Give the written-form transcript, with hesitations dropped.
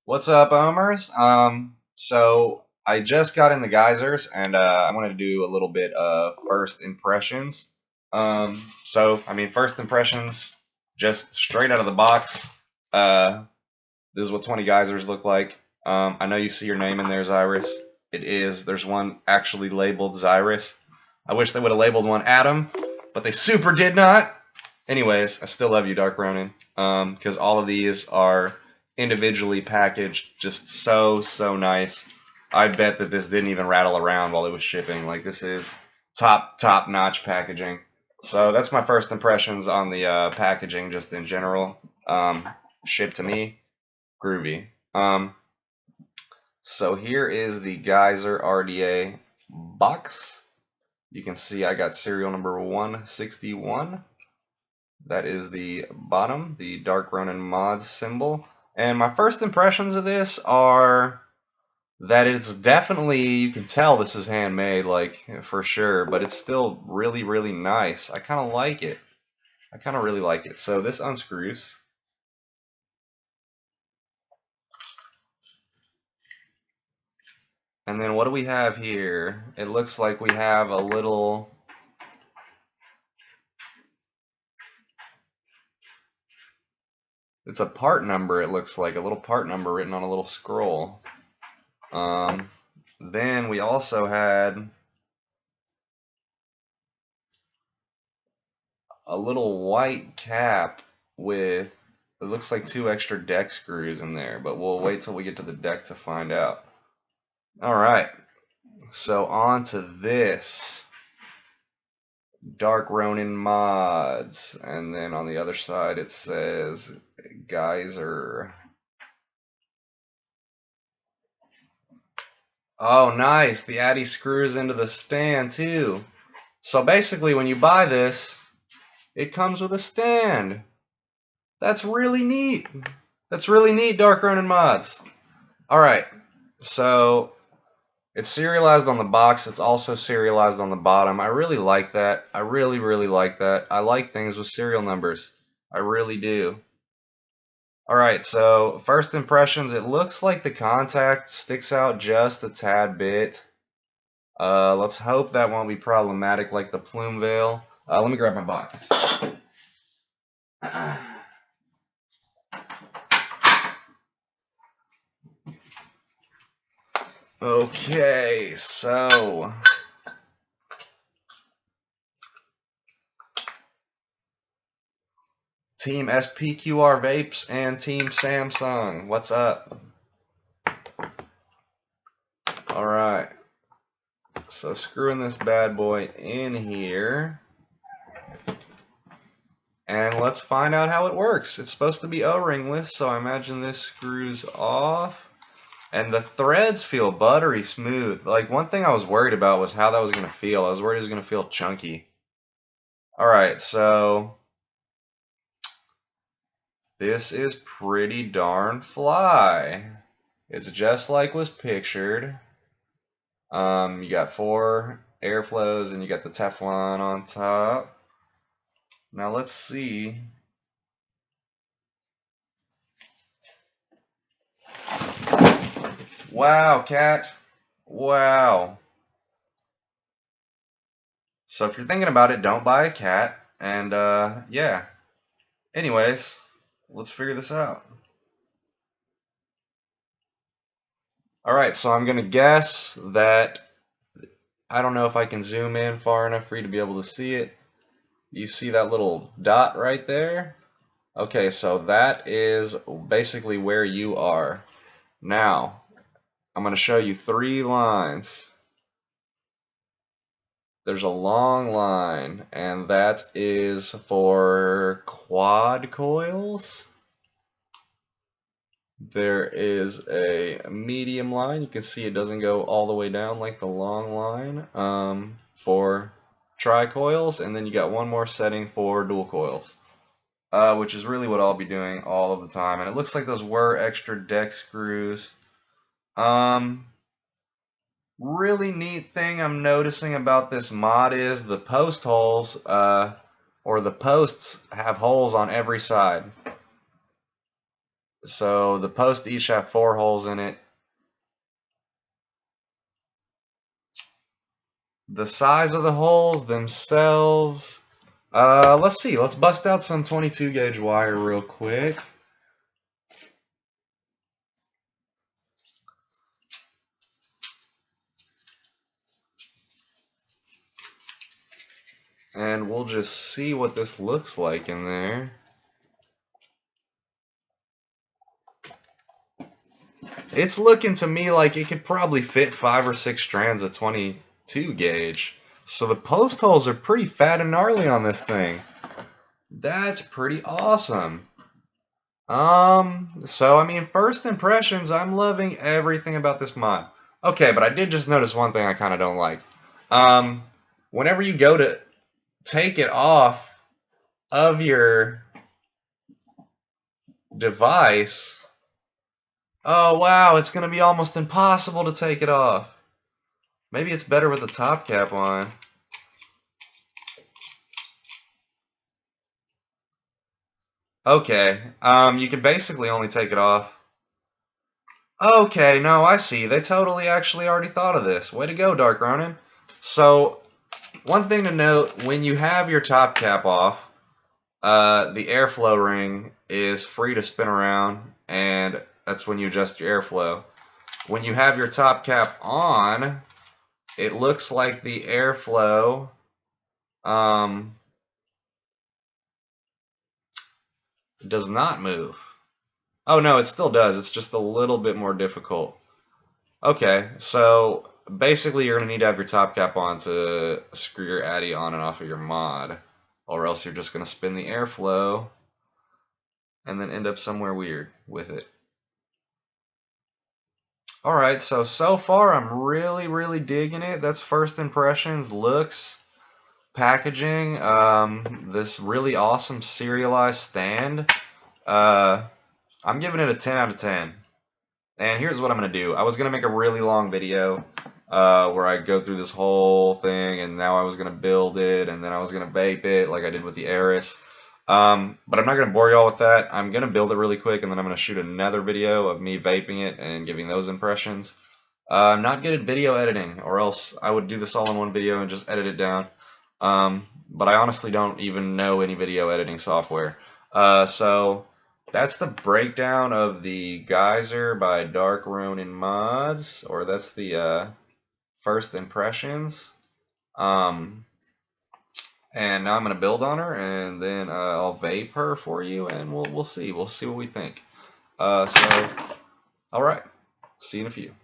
What's up, Omers? So I just got in the geysers, and I wanted to do a little bit of first impressions. First impressions, just straight out of the box. Uh, this is what 20 geysers look like. I know you see your name in there, Zyrus. It is. There's one actually labeled Zyrus. I wish they would have labeled one Adam, but they super did not. Anyways, I still love you, Dark Ronin, because all of these are individually packaged, just so nice. I bet that this didn't even rattle around while it was shipping. Like, this is top notch packaging. So that's my first impressions on the packaging, just in general. Shipped to me, groovy. So here is the Geyser RDA box. You can see I got serial number 161. That is the bottom, the Dark Ronin Mods symbol. And my first impressions of this are that it's definitely, you can tell this is handmade, like, for sure, but it's still really nice. I kind of like it. I kind of really like it. So this unscrews. And then what do we have here? It looks like we have a little... It's a part number, it looks like. A little part number written on a little scroll. Then we also had a little white cap with, it looks like 2 extra deck screws in there, but we'll wait till we get to the deck to find out. Alright, so on to this. Dark Ronin Mods, and then on the other side it says Geyser. Oh, nice. The Addy screws into the stand too. So basically, when you buy this, it comes with a stand. That's really neat. That's really neat, Dark Ronin Mods. Alright, so it's serialized on the box. It's also serialized on the bottom. I really like that. I really like that. I like things with serial numbers. I really do. Alright, so first impressions, it looks like the contact sticks out just a tad bit. Let's hope that won't be problematic like the plume veil. Let me grab my box. Okay, so Team SPQR Vapes and Team Samsung, what's up? Alright, so screwing this bad boy in here. And let's find out how it works. It's supposed to be O-ringless, so I imagine this screws off. And the threads feel buttery smooth. Like, one thing I was worried about was how that was going to feel. I was worried it was going to feel chunky. Alright, so this is pretty darn fly. It's just like was pictured. You got 4 airflows and you got the Teflon on top. Now let's see. Wow, cat. Wow. So if you're thinking about it, don't buy a cat. And yeah. Anyways, let's figure this out. Alright, so I'm going to guess that, I don't know if I can zoom in far enough for you to be able to see it. You see that little dot right there? Okay, so that is basically where you are. Now, I'm going to show you 3 lines. There's a long line, and that is for quad coils. There is a medium line. You can see it doesn't go all the way down like the long line for tri-coils, and then you got one more setting for dual coils, which is really what I'll be doing all of the time. And it looks like those were extra deck screws. Really neat thing I'm noticing about this mod is the post holes, or the posts have holes on every side. So the posts each have 4 holes in it. The size of the holes themselves, let's see. Let's bust out some 22 gauge wire real quick. And we'll just see what this looks like in there. It's looking to me like it could probably fit 5 or 6 strands of 22 gauge. So the post holes are pretty fat and gnarly on this thing. That's pretty awesome. So I mean, first impressions, I'm loving everything about this mod. Okay, but I did just notice one thing I kind of don't like. Whenever you go to take it off of your device, oh wow, it's going to be almost impossible to take it off. Maybe it's better with the top cap on. Okay, you can basically only take it off. Okay, no, I see. They totally actually already thought of this. Way to go, Dark Ronin. So, one thing to note, when you have your top cap off, the airflow ring is free to spin around, and that's when you adjust your airflow. When you have your top cap on, it looks like the airflow does not move. Oh no, it still does. It's just a little bit more difficult. Okay, so basically you're going to need to have your top cap on to screw your Addy on and off of your mod, or else you're just going to spin the airflow and then end up somewhere weird with it. Alright, so far I'm really digging it. That's first impressions, looks, packaging, this really awesome serialized stand. I'm giving it a 10 out of 10. And here's what I'm going to do. I was going to make a really long video where I go through this whole thing, and now I was going to build it, and then I was going to vape it like I did with the Eris. But I'm not going to bore you all with that. I'm going to build it really quick, and then I'm going to shoot another video of me vaping it and giving those impressions. I'm not good at video editing, or else I would do this all in one video and just edit it down. But I honestly don't even know any video editing software. So that's the breakdown of the Geyser by Dark Ronin Mods, or that's the first impressions. And now I'm gonna build on her, and then I'll vape her for you, and we'll see what we think. So all right, see you in a few.